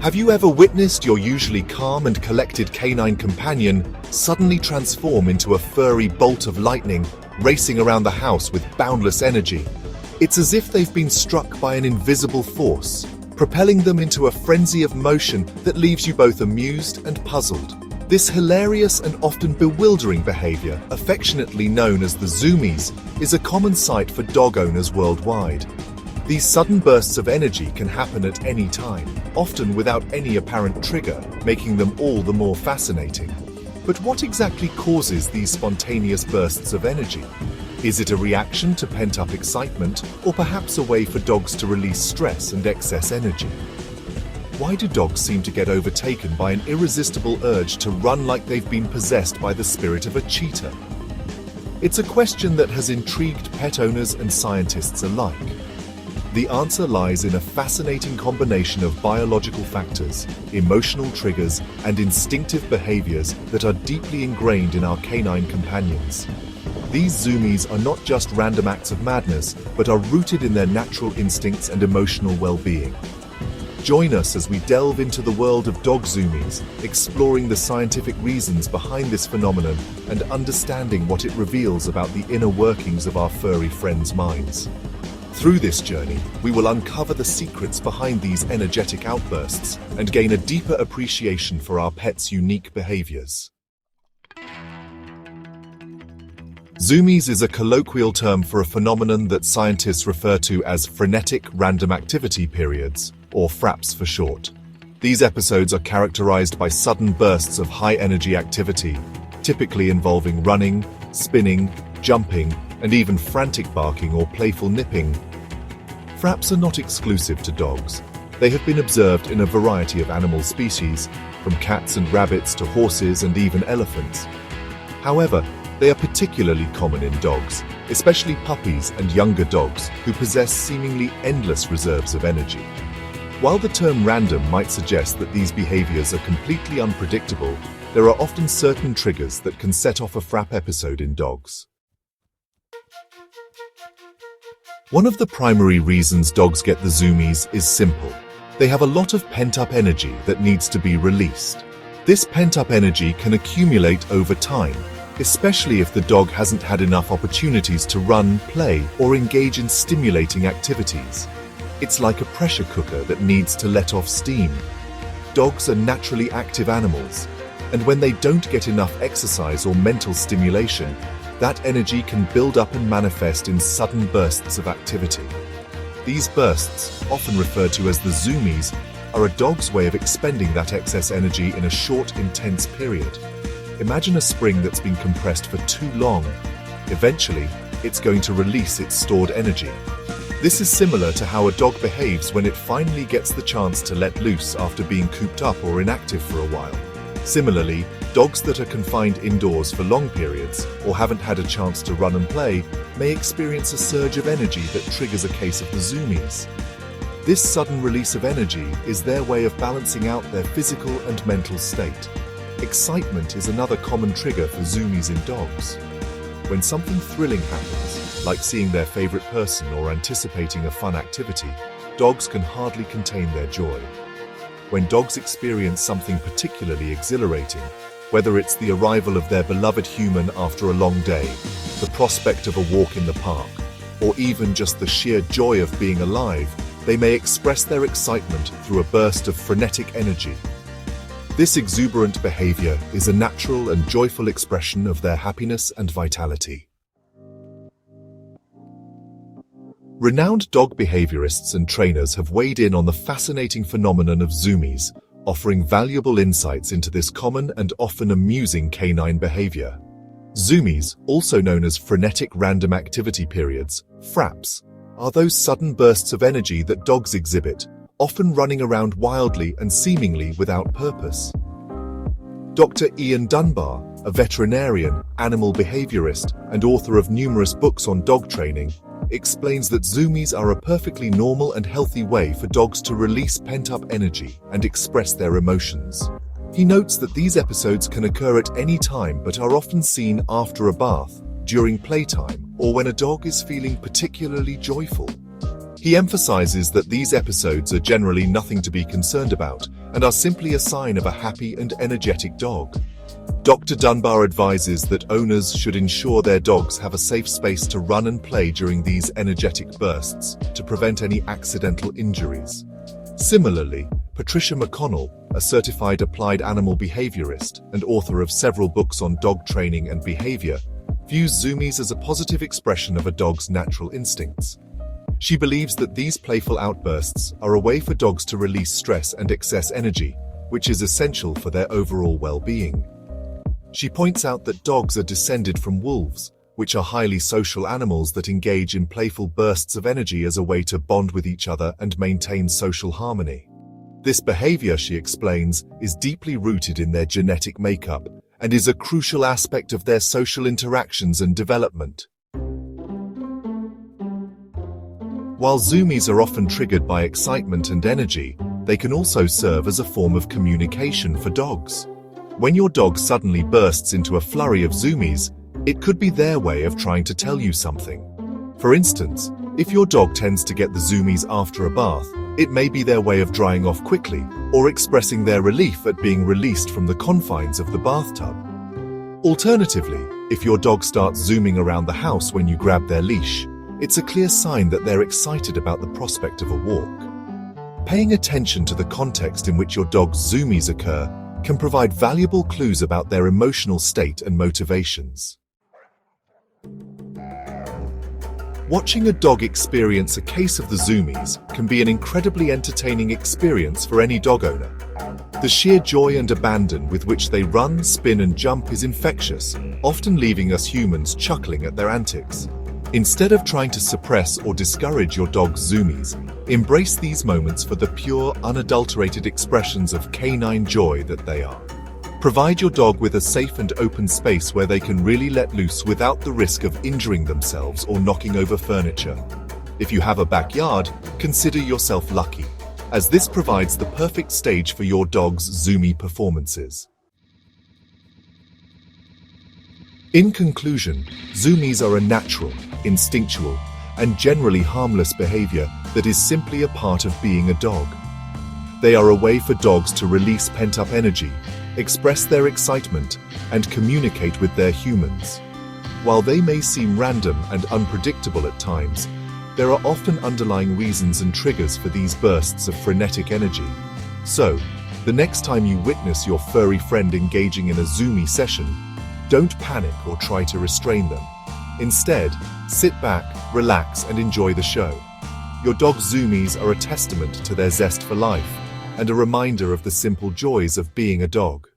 Have you ever witnessed your usually calm and collected canine companion suddenly transform into a furry bolt of lightning, racing around the house with boundless energy? It's as if they've been struck by an invisible force, propelling them into a frenzy of motion that leaves you both amused and puzzled. This hilarious and often bewildering behavior, affectionately known as the Zoomies, is a common sight for dog owners worldwide. These sudden bursts of energy can happen at any time, often without any apparent trigger, making them all the more fascinating. But what exactly causes these spontaneous bursts of energy? Is it a reaction to pent-up excitement, or perhaps a way for dogs to release stress and excess energy? Why do dogs seem to get overtaken by an irresistible urge to run like they've been possessed by the spirit of a cheetah? It's a question that has intrigued pet owners and scientists alike. The answer lies in a fascinating combination of biological factors, emotional triggers, and instinctive behaviors that are deeply ingrained in our canine companions. These Zoomies are not just random acts of madness, but are rooted in their natural instincts and emotional well-being. Join us as we delve into the world of dog Zoomies, exploring the scientific reasons behind this phenomenon and understanding what it reveals about the inner workings of our furry friends' minds. Through this journey, we will uncover the secrets behind these energetic outbursts and gain a deeper appreciation for our pets' unique behaviors. Zoomies is a colloquial term for a phenomenon that scientists refer to as frenetic random activity periods, or FRAPs for short. These episodes are characterized by sudden bursts of high-energy activity, typically involving running, spinning, jumping, and even frantic barking or playful nipping. FRAPs are not exclusive to dogs. They have been observed in a variety of animal species, from cats and rabbits to horses and even elephants. However, they are particularly common in dogs, especially puppies and younger dogs who possess seemingly endless reserves of energy. While the term random might suggest that these behaviors are completely unpredictable, there are often certain triggers that can set off a FRAP episode in dogs. One of the primary reasons dogs get the Zoomies is simple. They have a lot of pent-up energy that needs to be released. This pent-up energy can accumulate over time, especially if the dog hasn't had enough opportunities to run, play, or engage in stimulating activities. It's like a pressure cooker that needs to let off steam. Dogs are naturally active animals, and when they don't get enough exercise or mental stimulation, that energy can build up and manifest in sudden bursts of activity. These bursts, often referred to as the Zoomies, are a dog's way of expending that excess energy in a short, intense period. Imagine a spring that's been compressed for too long. Eventually, it's going to release its stored energy. This is similar to how a dog behaves when it finally gets the chance to let loose after being cooped up or inactive for a while. Similarly, dogs that are confined indoors for long periods or haven't had a chance to run and play may experience a surge of energy that triggers a case of the Zoomies. This sudden release of energy is their way of balancing out their physical and mental state. Excitement is another common trigger for Zoomies in dogs. When something thrilling happens, like seeing their favorite person or anticipating a fun activity, dogs can hardly contain their joy. When dogs experience something particularly exhilarating, whether it's the arrival of their beloved human after a long day, the prospect of a walk in the park, or even just the sheer joy of being alive, they may express their excitement through a burst of frenetic energy. This exuberant behavior is a natural and joyful expression of their happiness and vitality. Renowned dog behaviorists and trainers have weighed in on the fascinating phenomenon of Zoomies, offering valuable insights into this common and often amusing canine behavior. Zoomies, also known as frenetic random activity periods, FRAPs, are those sudden bursts of energy that dogs exhibit, often running around wildly and seemingly without purpose. Dr. Ian Dunbar, a veterinarian, animal behaviorist, and author of numerous books on dog training, explains that Zoomies are a perfectly normal and healthy way for dogs to release pent-up energy and express their emotions. He notes that these episodes can occur at any time but are often seen after a bath, during playtime, or when a dog is feeling particularly joyful. He emphasizes that these episodes are generally nothing to be concerned about, and are simply a sign of a happy and energetic dog. Dr. Dunbar advises that owners should ensure their dogs have a safe space to run and play during these energetic bursts to prevent any accidental injuries. Similarly, Patricia McConnell, a certified applied animal behaviorist and author of several books on dog training and behavior, views Zoomies as a positive expression of a dog's natural instincts. She believes that these playful outbursts are a way for dogs to release stress and excess energy, which is essential for their overall well-being. She points out that dogs are descended from wolves, which are highly social animals that engage in playful bursts of energy as a way to bond with each other and maintain social harmony. This behavior, she explains, is deeply rooted in their genetic makeup and is a crucial aspect of their social interactions and development. While Zoomies are often triggered by excitement and energy, they can also serve as a form of communication for dogs. When your dog suddenly bursts into a flurry of Zoomies, it could be their way of trying to tell you something. For instance, if your dog tends to get the Zoomies after a bath, it may be their way of drying off quickly or expressing their relief at being released from the confines of the bathtub. Alternatively, if your dog starts zooming around the house when you grab their leash, it's a clear sign that they're excited about the prospect of a walk. Paying attention to the context in which your dog's Zoomies occur can provide valuable clues about their emotional state and motivations. Watching a dog experience a case of the Zoomies can be an incredibly entertaining experience for any dog owner. The sheer joy and abandon with which they run, spin, and jump is infectious, often leaving us humans chuckling at their antics. Instead of trying to suppress or discourage your dog's Zoomies, embrace these moments for the pure, unadulterated expressions of canine joy that they are. Provide your dog with a safe and open space where they can really let loose without the risk of injuring themselves or knocking over furniture. If you have a backyard, consider yourself lucky, as this provides the perfect stage for your dog's Zoomie performances. In conclusion, Zoomies are a natural, instinctual, and generally harmless behavior that is simply a part of being a dog. They are a way for dogs to release pent-up energy, express their excitement, and communicate with their humans. While they may seem random and unpredictable at times, there are often underlying reasons and triggers for these bursts of frenetic energy. So, the next time you witness your furry friend engaging in a Zoomie session, don't panic or try to restrain them. Instead, sit back, relax, and enjoy the show. Your dog's Zoomies are a testament to their zest for life and a reminder of the simple joys of being a dog.